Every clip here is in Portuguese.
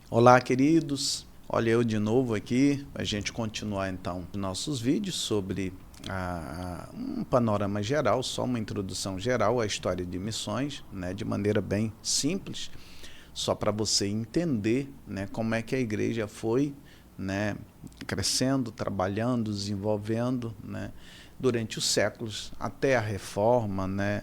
Olá, queridos. Olha eu de novo aqui, a gente continuar então nossos vídeos sobre um panorama geral, só uma introdução geral à história de missões, né, de maneira bem simples, só para você entender, né, como é que a igreja foi, né, crescendo, trabalhando, desenvolvendo, né, durante os séculos até a reforma, né,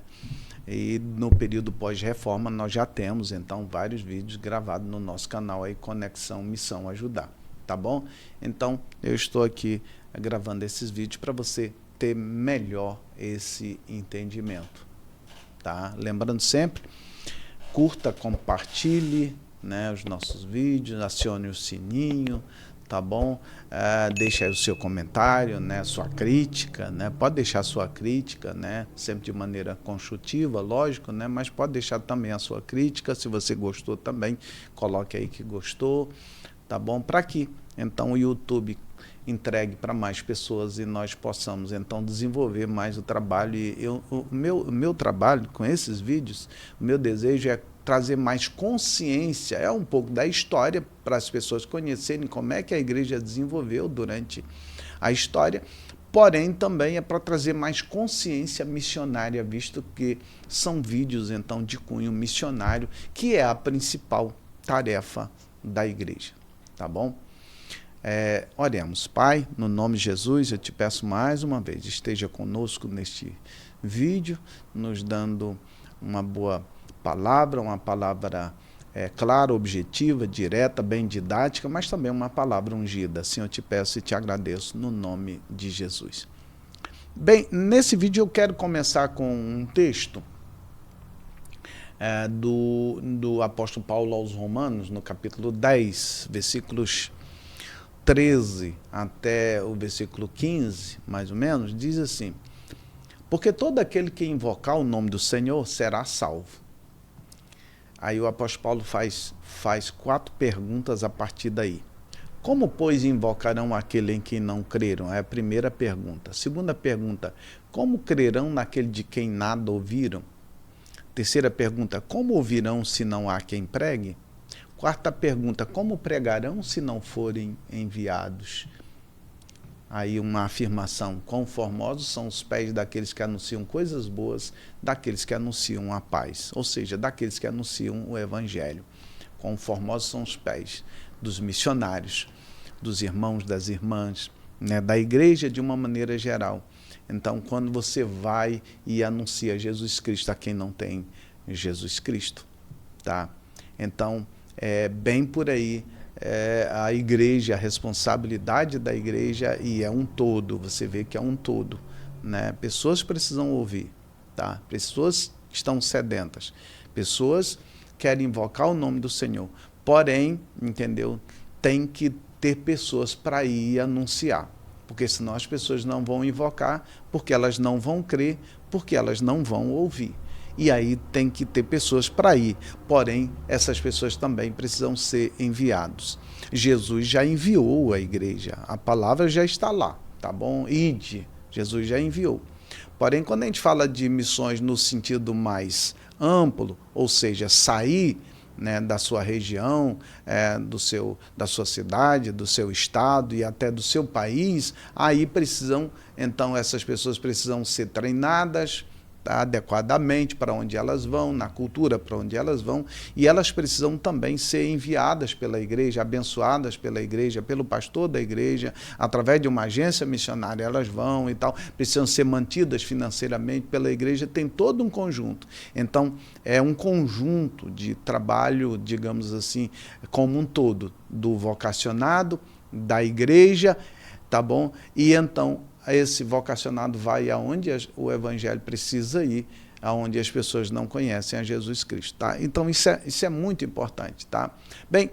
e no período pós-reforma nós já temos então vários vídeos gravados no nosso canal aí, Conexão Missão Ajudar, tá bom? Então eu estou aqui gravando esses vídeos para você ter melhor esse entendimento, tá? Lembrando sempre, curta, compartilhe, né, os nossos vídeos, acione o sininho, tá bom? Deixa aí o seu comentário, né, sua crítica, né? Pode deixar sua crítica, né, sempre de maneira construtiva, lógico, né, mas pode deixar também a sua crítica, se você gostou também, coloque aí que gostou, tá bom? Para que então o YouTube entregue para mais pessoas e nós possamos então desenvolver mais o trabalho. E o meu trabalho com esses vídeos, o meu desejo é trazer mais consciência, é um pouco da história para as pessoas conhecerem como é que a igreja desenvolveu durante a história, porém também é para trazer mais consciência missionária, visto que são vídeos então de cunho missionário, que é a principal tarefa da igreja, tá bom? Oremos. Pai, no nome de Jesus, eu te peço mais uma vez, esteja conosco neste vídeo, nos dando uma boa palavra, uma palavra clara, objetiva, direta, bem didática, mas também uma palavra ungida. Assim eu te peço e te agradeço no nome de Jesus. Bem, nesse vídeo eu quero começar com um texto do apóstolo Paulo aos Romanos, no capítulo 10, versículos 13 até o versículo 15, mais ou menos, diz assim: porque todo aquele que invocar o nome do Senhor será salvo. Aí o apóstolo Paulo faz 4 perguntas a partir daí. Como, pois, invocarão aquele em quem não creram? É a primeira pergunta. Segunda pergunta: como crerão naquele de quem nada ouviram? Terceira pergunta: como ouvirão se não há quem pregue? Quarta pergunta: como pregarão se não forem enviados? Aí uma afirmação: quão formosos são os pés daqueles que anunciam coisas boas, daqueles que anunciam a paz, ou seja, daqueles que anunciam o evangelho. Quão formosos são os pés dos missionários, dos irmãos, das irmãs, né, da igreja de uma maneira geral. Então, quando você vai e anuncia Jesus Cristo a quem não tem Jesus Cristo, tá? Então, é bem por aí, a igreja, a responsabilidade da igreja, e é um todo, você vê que é um todo, né? Pessoas precisam ouvir, tá? Pessoas estão sedentas, pessoas querem invocar o nome do Senhor, porém, entendeu? Tem que ter pessoas para ir anunciar, porque senão as pessoas não vão invocar, porque elas não vão crer, porque elas não vão ouvir. E aí tem que ter pessoas para ir, porém essas pessoas também precisam ser enviados. Jesus já enviou a igreja, a palavra já está lá, tá bom? Ide, Jesus já enviou. Porém, quando a gente fala de missões no sentido mais amplo, ou seja, sair, né, da sua região, da sua cidade, do seu estado e até do seu país, aí então essas pessoas precisam ser treinadas, tá, adequadamente para onde elas vão, na cultura para onde elas vão, e elas precisam também ser enviadas pela igreja, abençoadas pela igreja, pelo pastor da igreja, através de uma agência missionária elas vão e tal, precisam ser mantidas financeiramente pela igreja, tem todo um conjunto. Então, é um conjunto de trabalho, digamos assim, como um todo, do vocacionado, da igreja, tá bom? E então, esse vocacionado vai aonde o evangelho precisa ir, aonde as pessoas não conhecem a Jesus Cristo, tá? Então isso é muito importante, tá? Bem,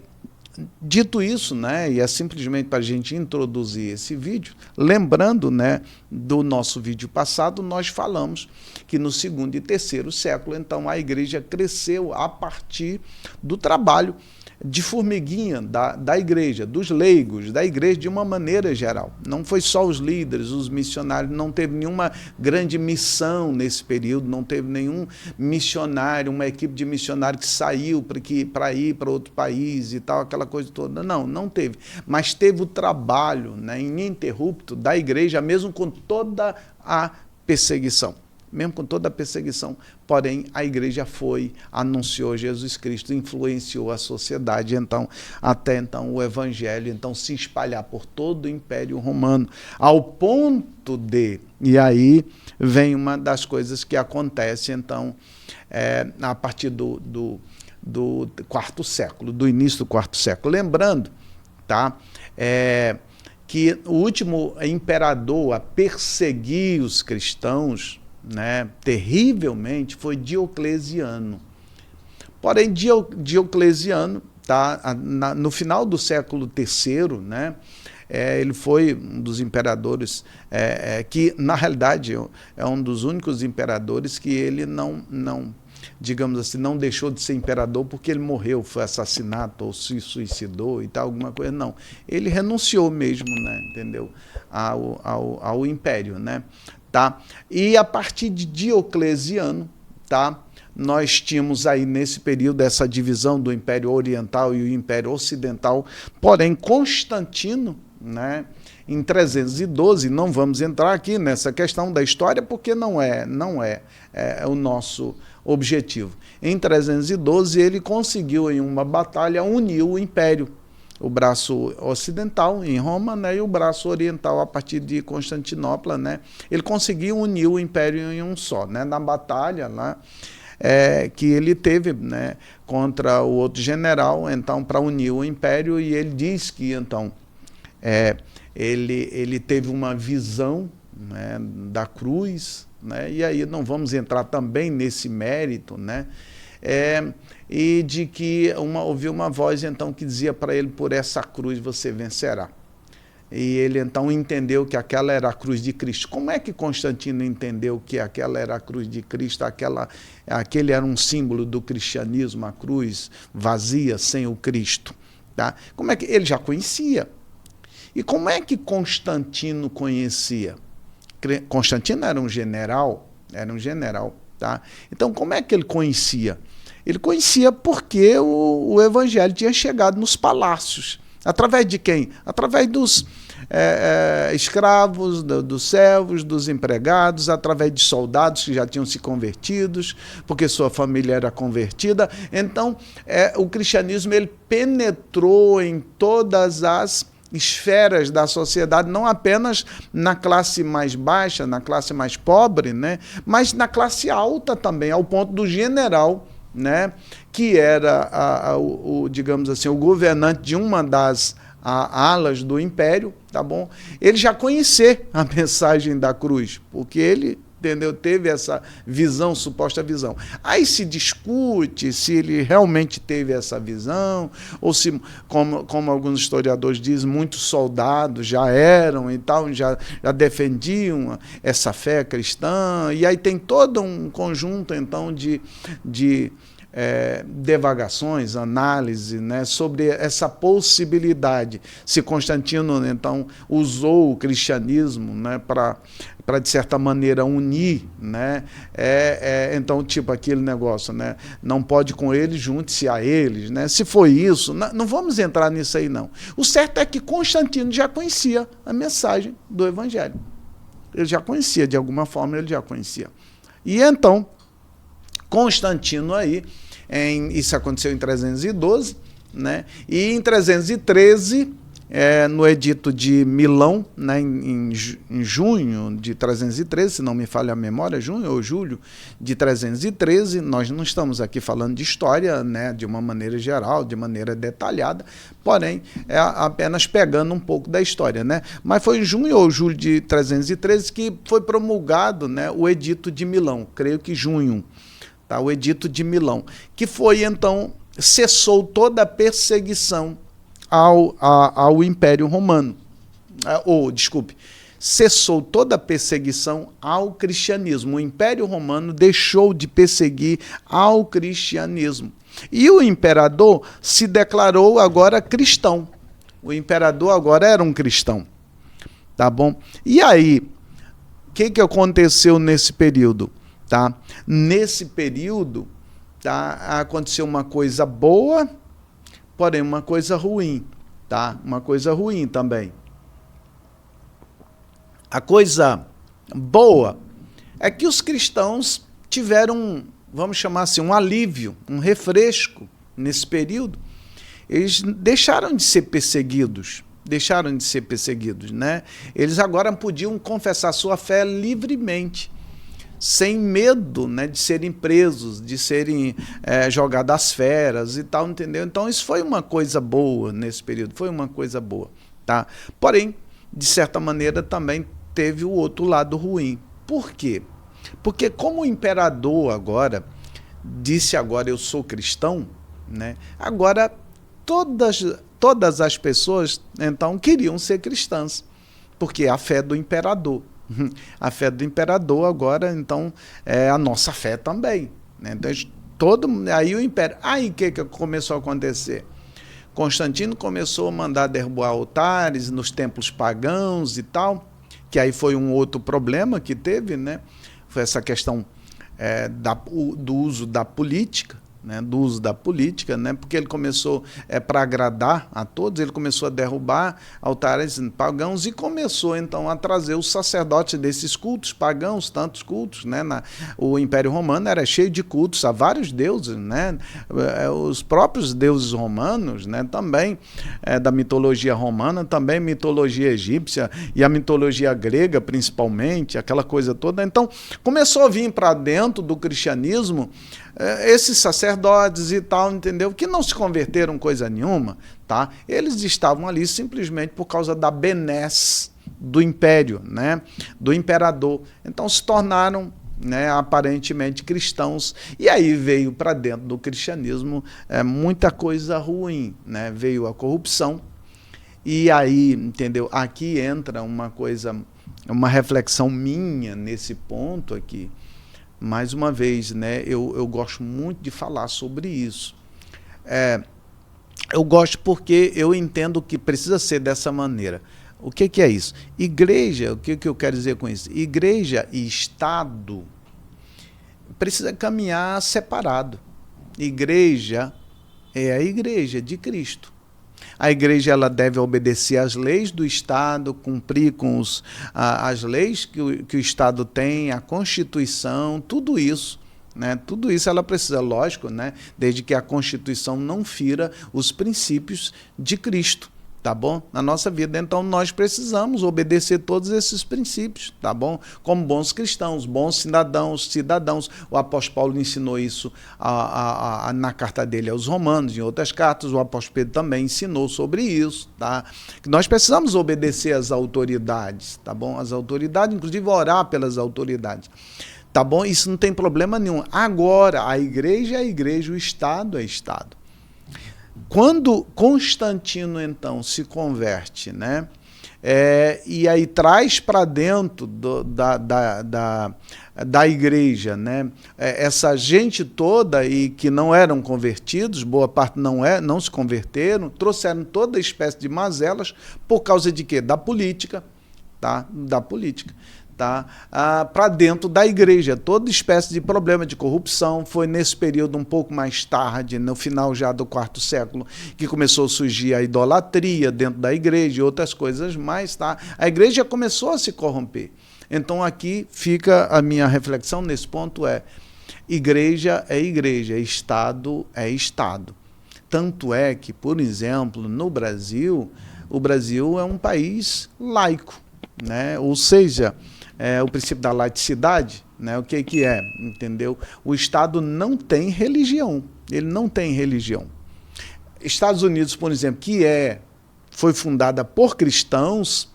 dito isso, né, e é simplesmente para a gente introduzir esse vídeo, lembrando, né, do nosso vídeo passado, nós falamos que no 2º e 3º século, então a igreja cresceu a partir do trabalho de formiguinha da igreja, dos leigos, da igreja de uma maneira geral. Não foi só os líderes, os missionários, não teve nenhuma grande missão nesse período, não teve nenhum missionário, uma equipe de missionários que saiu para ir para outro país e tal, aquela coisa toda. Não teve. Mas teve o trabalho, né, ininterrupto da igreja, mesmo com toda a perseguição. Mesmo com toda a perseguição, porém, a igreja anunciou Jesus Cristo, influenciou a sociedade, até então o evangelho se espalhar por todo o Império Romano, ao ponto de, e aí vem uma das coisas que acontece, a partir do quarto século, do início do quarto século. Lembrando, tá, que o último imperador a perseguir os cristãos, né, terrivelmente, foi Diocleciano. Porém, Diocleciano, tá, no final do século III, né, ele foi um dos imperadores que, na realidade, é um dos únicos imperadores que ele não, digamos assim, não deixou de ser imperador porque ele morreu, foi assassinado ou se suicidou e tal, alguma coisa, não. Ele renunciou mesmo, né, entendeu, ao império, né? Tá? E a partir de Diocleciano, tá, nós tínhamos aí nesse período essa divisão do Império Oriental e o Império Ocidental, porém Constantino, né, em 312, não vamos entrar aqui nessa questão da história porque não é o nosso objetivo. Em 312 ele conseguiu em uma batalha unir o Império, o braço ocidental em Roma, né, e o braço oriental a partir de Constantinopla, né, ele conseguiu unir o império em um só, né, na batalha lá, que ele teve, né, contra o outro general, para unir o império, e ele diz que ele teve uma visão, né, da cruz, né, e aí não vamos entrar também nesse mérito, né, e de que ouviu uma voz que dizia para ele: por essa cruz você vencerá. E ele entendeu que aquela era a cruz de Cristo. Como é que Constantino entendeu que aquela era a cruz de Cristo, aquele era um símbolo do cristianismo, a cruz vazia, sem o Cristo? Tá? Como é que ele já conhecia? E como é que Constantino conhecia? Constantino era um general, tá? Então como é que ele conhecia? Ele conhecia porque o evangelho tinha chegado nos palácios. Através de quem? Através dos escravos, dos servos, dos empregados, através de soldados que já tinham se convertidos, porque sua família era convertida. Então, o cristianismo ele penetrou em todas as esferas da sociedade, não apenas na classe mais baixa, na classe mais pobre, né, mas na classe alta também, ao ponto do general, né, que era digamos assim, o governante de uma das alas do império, tá bom? Ele já conhecia a mensagem da cruz, porque ele, entendeu, teve essa visão, suposta visão. Aí se discute se ele realmente teve essa visão, ou se, como alguns historiadores dizem, muitos soldados já eram e tal, já defendiam essa fé cristã, e aí tem todo um conjunto, de divagações, análise, né, sobre essa possibilidade. Se Constantino, usou o cristianismo, né, para de certa maneira unir, né, tipo aquele negócio, né, não pode com eles, junte-se a eles, né, se foi isso, não vamos entrar nisso aí não. O certo é que Constantino já conhecia a mensagem do evangelho. Ele já conhecia, de alguma forma ele já conhecia. E Constantino aí, isso aconteceu em 312, né? E em 313, no Edito de Milão, né, em junho de 313, se não me falha a memória, junho ou julho de 313, nós não estamos aqui falando de história, né, de uma maneira geral, de maneira detalhada, porém, apenas pegando um pouco da história, né? Mas foi em junho ou julho de 313 que foi promulgado, né, o Edito de Milão, creio que junho. Tá, o Edito de Milão, que foi, cessou toda a perseguição ao Império Romano. Cessou toda a perseguição ao cristianismo. O Império Romano deixou de perseguir ao cristianismo. E o imperador se declarou agora cristão. O imperador agora era um cristão. Tá bom? E aí, o que aconteceu nesse período? Tá? Nesse período, tá, aconteceu uma coisa boa, porém uma coisa ruim. Tá? Uma coisa ruim também. A coisa boa é que os cristãos tiveram, vamos chamar assim, um alívio, um refresco nesse período. Eles deixaram de ser perseguidos. Né? Eles agora podiam confessar sua fé livremente, sem medo, né, de serem presos, de serem jogados às feras e tal, entendeu? Então isso foi uma coisa boa nesse período, foi uma coisa boa. Tá? Porém, de certa maneira, também teve o outro lado ruim. Por quê? Porque como o imperador agora disse agora eu sou cristão, né? Agora todas as pessoas então queriam ser cristãs, porque é a fé do imperador. A fé do imperador agora então é a nossa fé também, né? Então, aí o império, aí o que começou a acontecer? Constantino começou a mandar derrubar altares nos templos pagãos e tal, que aí foi um outro problema que teve, né? Foi essa questão do uso da política, né? Do uso da política, né? Porque ele começou, para agradar a todos, ele começou a derrubar altares pagãos e começou então a trazer os sacerdotes desses cultos pagãos, tantos cultos, né? O Império Romano era cheio de cultos a vários deuses, né? Os próprios deuses romanos, né? Também da mitologia romana, também mitologia egípcia e a mitologia grega principalmente, aquela coisa toda. Então começou a vir para dentro do cristianismo esses sacerdotes e tal, entendeu? Que não se converteram coisa nenhuma, tá? Eles estavam ali simplesmente por causa da benesse do império, né? Do imperador. Então se tornaram, né, aparentemente cristãos, e aí veio para dentro do cristianismo muita coisa ruim, né? Veio a corrupção, e aí, entendeu? Aqui entra uma coisa, uma reflexão minha nesse ponto aqui. Mais uma vez, né, eu gosto muito de falar sobre isso. Eu gosto porque eu entendo que precisa ser dessa maneira. O que é isso? Igreja, o que eu quero dizer com isso? Igreja e Estado precisa caminhar separado. Igreja é a igreja de Cristo. A igreja ela deve obedecer às leis do Estado, cumprir com as leis que o Estado tem, a Constituição, tudo isso. Né? Tudo isso ela precisa, lógico, né? Desde que a Constituição não fira os princípios de Cristo. Tá bom? Na nossa vida, então, nós precisamos obedecer todos esses princípios, tá bom? Como bons cristãos, bons cidadãos. O apóstolo Paulo ensinou isso na carta dele aos Romanos, em outras cartas, o apóstolo Pedro também ensinou sobre isso, tá? Nós precisamos obedecer às autoridades, tá bom? As autoridades, inclusive orar pelas autoridades. Tá bom? Isso não tem problema nenhum. Agora, a igreja é a igreja, o Estado é Estado. Quando Constantino, então, se converte, né? E aí traz para dentro da igreja, né? Essa gente toda e que não eram convertidos, boa parte não se converteram, trouxeram toda espécie de mazelas por causa de quê? Da política, tá? Da política. Tá? Para dentro da igreja, toda espécie de problema de corrupção. Foi nesse período um pouco mais tarde, no final já do quarto século, que começou a surgir a idolatria dentro da igreja e outras coisas mais. Tá? A igreja começou a se corromper. Então aqui fica a minha reflexão nesse ponto, igreja é igreja, Estado é Estado. Tanto é que, por exemplo, no Brasil, o Brasil é um país laico, né? Ou seja, o princípio da laicidade, né? O que é, entendeu? O Estado não tem religião, ele não tem religião. Estados Unidos, por exemplo, foi fundada por cristãos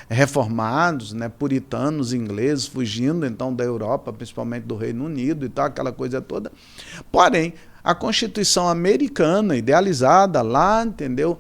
reformados, né? Puritanos, ingleses, fugindo então da Europa, principalmente do Reino Unido e tal, aquela coisa toda. Porém, a Constituição americana, idealizada lá, entendeu?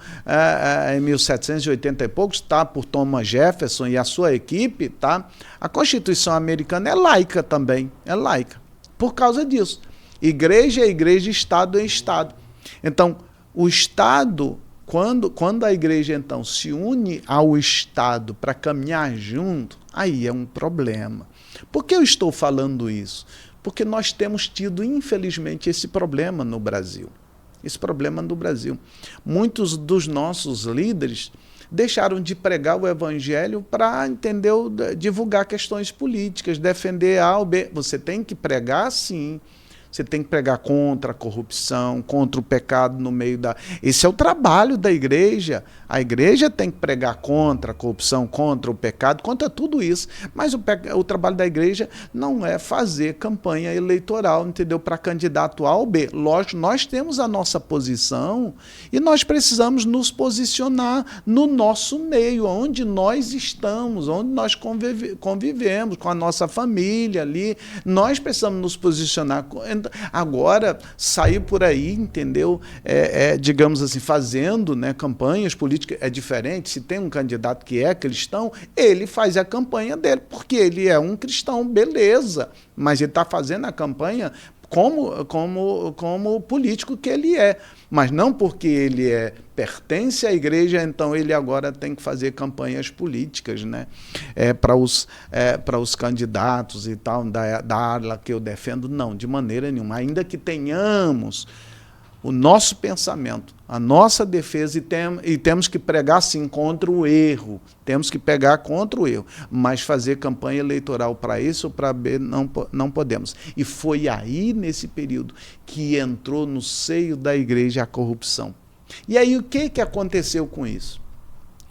Em 1780 e poucos, tá? Por Thomas Jefferson e a sua equipe, tá? A Constituição americana é laica também, é laica. Por causa disso. Igreja é igreja, Estado é Estado. Então, o Estado, quando a igreja, então, se une ao Estado para caminhar junto, aí é um problema. Por que eu estou falando isso? Porque nós temos tido, infelizmente, esse problema no Brasil. Esse problema no Brasil. Muitos dos nossos líderes deixaram de pregar o evangelho para, entendeu, divulgar questões políticas, defender A ou B. Você tem que pregar, sim. Você tem que pregar contra a corrupção, contra o pecado no meio da... Esse é o trabalho da igreja. A igreja tem que pregar contra a corrupção, contra o pecado, contra tudo isso. Mas o trabalho da igreja não é fazer campanha eleitoral, entendeu? Para candidato A ou B. Lógico, nós temos a nossa posição e nós precisamos nos posicionar no nosso meio, onde nós estamos, onde nós convivemos com a nossa família ali. Nós precisamos nos posicionar. Agora, sair por aí, entendeu? Digamos assim, fazendo, né, campanhas políticas é diferente. Se tem um candidato que é cristão, ele faz a campanha dele, porque ele é um cristão, beleza. Mas ele está fazendo a campanha como político que ele é. Mas não porque ele pertence à igreja, então ele agora tem que fazer campanhas políticas, né? Para os candidatos e tal, da área que eu defendo, não, de maneira nenhuma. Ainda que tenhamos o nosso pensamento, a nossa defesa, e temos que pregar, sim, contra o erro. Temos que pegar contra o erro. Mas fazer campanha eleitoral para isso ou para B, não podemos. E foi aí, nesse período, que entrou no seio da igreja a corrupção. E aí, o que aconteceu com isso?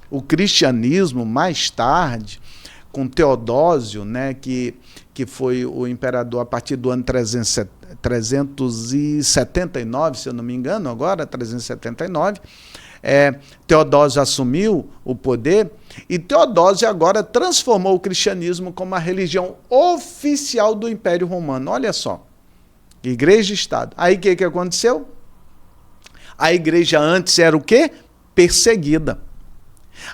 O cristianismo, mais tarde, com Teodósio, né, que foi o imperador a partir do ano 379, se eu não me engano, agora, 379, Teodósio assumiu o poder, e Teodósio agora transformou o cristianismo como a religião oficial do Império Romano. Olha só, igreja e Estado. Aí o que aconteceu? A igreja antes era o quê? Perseguida.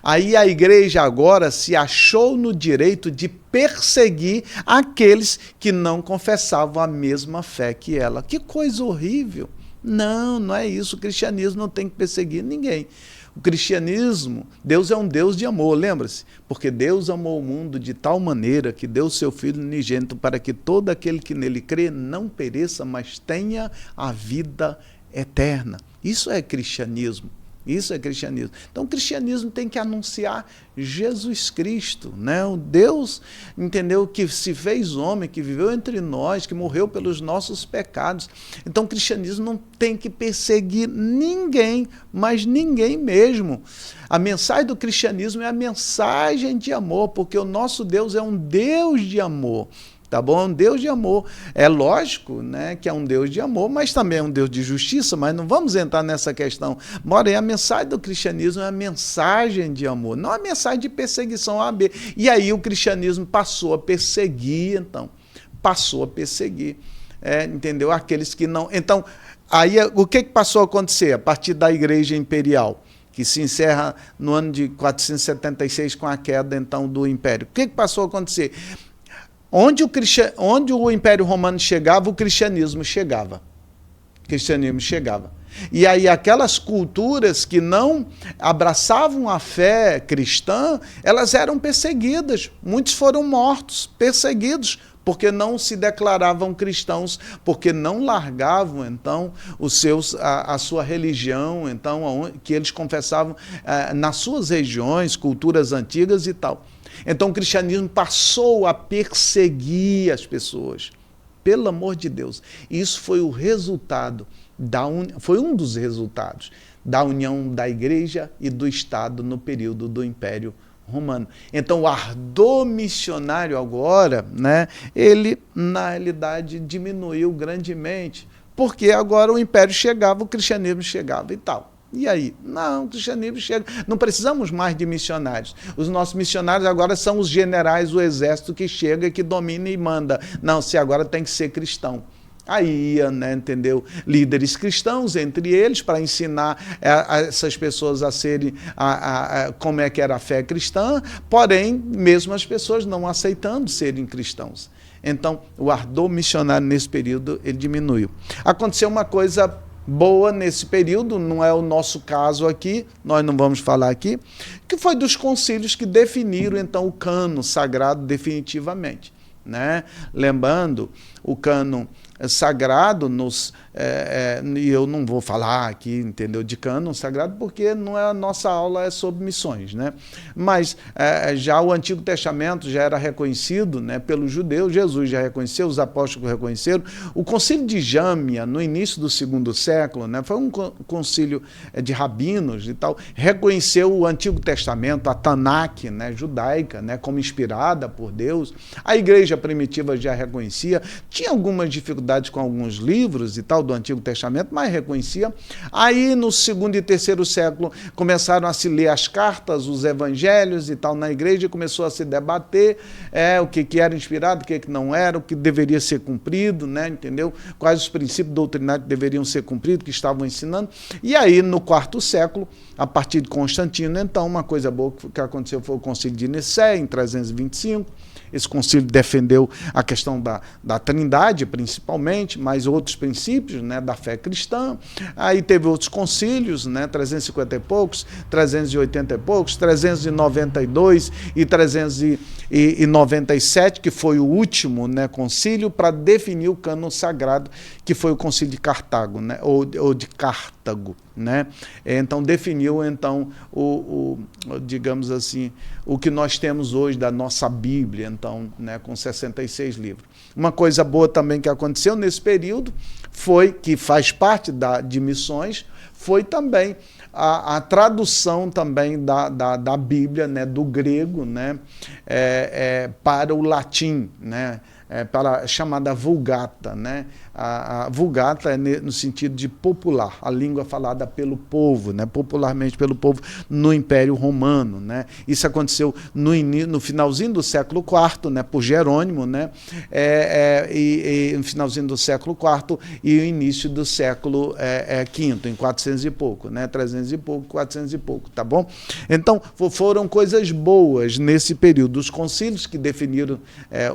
Aí a igreja agora se achou no direito de perseguir aqueles que não confessavam a mesma fé que ela. Que coisa horrível! Não é isso. O cristianismo não tem que perseguir ninguém. O cristianismo, Deus é um Deus de amor, lembra-se? Porque Deus amou o mundo de tal maneira que deu o seu Filho unigênito para que todo aquele que nele crê não pereça, mas tenha a vida eterna. Isso é cristianismo. Isso é cristianismo. Então, o cristianismo tem que anunciar Jesus Cristo, né? O Deus, entendeu, que se fez homem, que viveu entre nós, que morreu pelos nossos pecados. Então, o cristianismo não tem que perseguir ninguém, mas ninguém mesmo. A mensagem do cristianismo é a mensagem de amor, porque o nosso Deus é um Deus de amor. Tá bom? É um Deus de amor. É lógico, né, que é um Deus de amor, mas também é um Deus de justiça, mas não vamos entrar nessa questão. Porém, a mensagem do cristianismo é a mensagem de amor, não a mensagem de perseguição A, B. E aí o cristianismo passou a perseguir, então. Passou a perseguir, entendeu? Aqueles que não... Então, aí o que passou a acontecer a partir da Igreja Imperial, que se encerra no ano de 476 com a queda, então, do Império? O que passou a acontecer? Onde o Império Romano chegava, o cristianismo chegava. O cristianismo chegava. E aí aquelas culturas que não abraçavam a fé cristã, elas eram perseguidas. Muitos foram mortos, perseguidos, porque não se declaravam cristãos, porque não largavam, então, a sua religião, então, que eles confessavam nas suas regiões, culturas antigas e tal. Então o cristianismo passou a perseguir as pessoas, pelo amor de Deus. Isso foi o resultado, foi um dos resultados da união da igreja e do Estado no período do Império Romano. Então o ardor missionário agora, né, ele na realidade diminuiu grandemente, porque agora o Império chegava, o cristianismo chegava e tal. E aí? Não, o cristianismo chega. Não precisamos mais de missionários. Os nossos missionários agora são os generais, o exército que chega, que domina e manda. Não, se agora tem que ser cristão. Aí ia, né, entendeu? Líderes cristãos, entre eles, para ensinar essas pessoas a serem, como é que era a fé cristã, porém, mesmo as pessoas não aceitando serem cristãos. então o ardor missionário nesse período ele diminuiu. Aconteceu uma coisa boa nesse período, não é o nosso caso aqui, nós não vamos falar aqui, que foi dos concílios que definiram então o cânon sagrado definitivamente, né? Lembrando, o cânon sagrado e eu não vou falar aqui, entendeu, de cânon sagrado, porque não é a nossa aula, é sobre missões, né? Mas já o Antigo Testamento já era reconhecido, né, pelos judeus, Jesus já reconheceu, os apóstolos reconheceram. O concílio de Jâmia, no início do segundo século, né, foi um concílio de rabinos e tal, reconheceu o Antigo Testamento, a Tanakh, né, judaica, né, como inspirada por Deus. A igreja primitiva já reconhecia, tinha algumas dificuldades com alguns livros e tal do Antigo Testamento, mas reconhecia. Aí no segundo e terceiro século começaram a se ler as cartas, os evangelhos e tal na igreja, e começou a se debater o que era inspirado, o que não era, o que deveria ser cumprido, né, entendeu? Quais os princípios doutrinários que deveriam ser cumpridos, que estavam ensinando. E aí no quarto século, a partir de Constantino, então uma coisa boa que aconteceu foi o concílio de Nicéia em 325. Esse concílio defendeu a questão da Trindade, principalmente, mas outros princípios, né, da fé cristã. Aí teve outros concílios, né, 350 e poucos, 380 e poucos, 392 e 397, que foi o último, né, concílio para definir o cânon sagrado, que foi o concílio de Cartago, né, ou de Cartago, né? Então definiu então digamos assim, o que nós temos hoje da nossa Bíblia, então, né, com 66 livros. Uma coisa boa também que aconteceu nesse período foi, que faz parte de missões, foi também a tradução também da Bíblia, né, do grego, né, para o latim, né, para a chamada Vulgata, né? A Vulgata é no sentido de popular, a língua falada pelo povo, né? Popularmente pelo povo no Império Romano, né? Isso aconteceu no finalzinho do século IV, né? Por Jerônimo, né? E no finalzinho do século IV e o início do século V, em 400 e pouco, né? 300 e pouco, 400 e pouco, tá bom? Então, foram coisas boas nesse período. Os concílios que definiram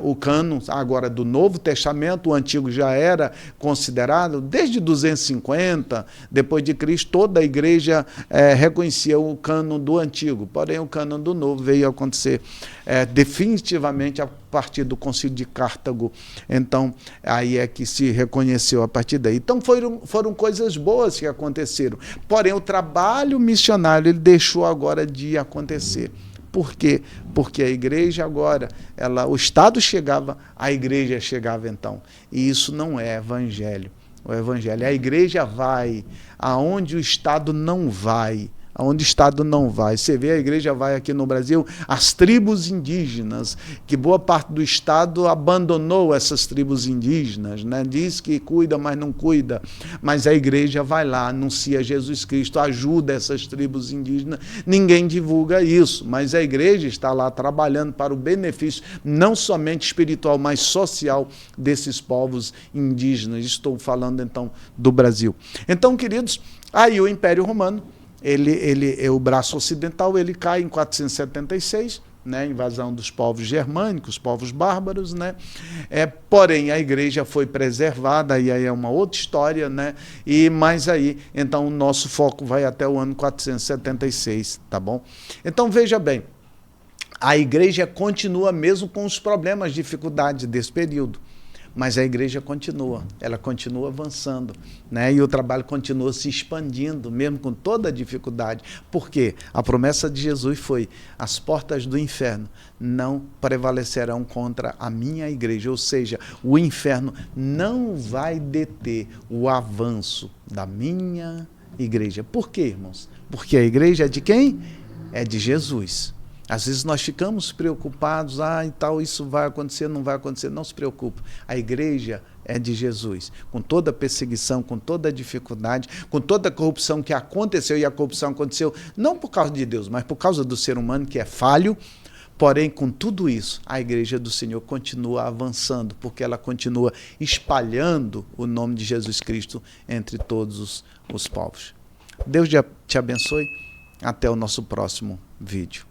o cânon, agora do Novo Testamento, o Antigo já era considerado, desde 250, depois de Cristo, toda a igreja reconhecia o cânon do Antigo, porém o cânon do Novo veio a acontecer definitivamente a partir do Concílio de Cartago. Então, aí é que se reconheceu a partir daí. Então, foram coisas boas que aconteceram, porém o trabalho missionário ele deixou agora de acontecer. Por quê? Porque a igreja agora, o Estado chegava, a igreja chegava então. E isso não é evangelho. O evangelho, a igreja vai aonde o Estado não vai. Aonde o Estado não vai. Você vê, a igreja vai aqui no Brasil, as tribos indígenas, que boa parte do Estado abandonou essas tribos indígenas, né? Diz que cuida, mas não cuida. Mas a igreja vai lá, anuncia Jesus Cristo, ajuda essas tribos indígenas. Ninguém divulga isso, mas a igreja está lá trabalhando para o benefício, não somente espiritual, mas social desses povos indígenas. Estou falando, então, do Brasil. Então, queridos, aí o Império Romano, o braço ocidental, ele cai em 476, né, invasão dos povos germânicos, povos bárbaros, né? Porém, a igreja foi preservada, e aí é uma outra história, né? Mas aí, então, o nosso foco vai até o ano 476, tá bom? Então, veja bem, a igreja continua mesmo com os problemas, dificuldades desse período. Mas a igreja continua, ela continua avançando, né? E o trabalho continua se expandindo, mesmo com toda a dificuldade. Por quê? A promessa de Jesus foi: as portas do inferno não prevalecerão contra a minha igreja. Ou seja, o inferno não vai deter o avanço da minha igreja. Por quê, irmãos? Porque a igreja é de quem? É de Jesus. Às vezes nós ficamos preocupados, e tal, isso vai acontecer, não vai acontecer. Não se preocupe, a igreja é de Jesus. Com toda a perseguição, com toda a dificuldade, com toda a corrupção que aconteceu, e a corrupção aconteceu não por causa de Deus, mas por causa do ser humano que é falho. Porém, com tudo isso, a igreja do Senhor continua avançando, porque ela continua espalhando o nome de Jesus Cristo entre todos os povos. Deus te abençoe. Até o nosso próximo vídeo.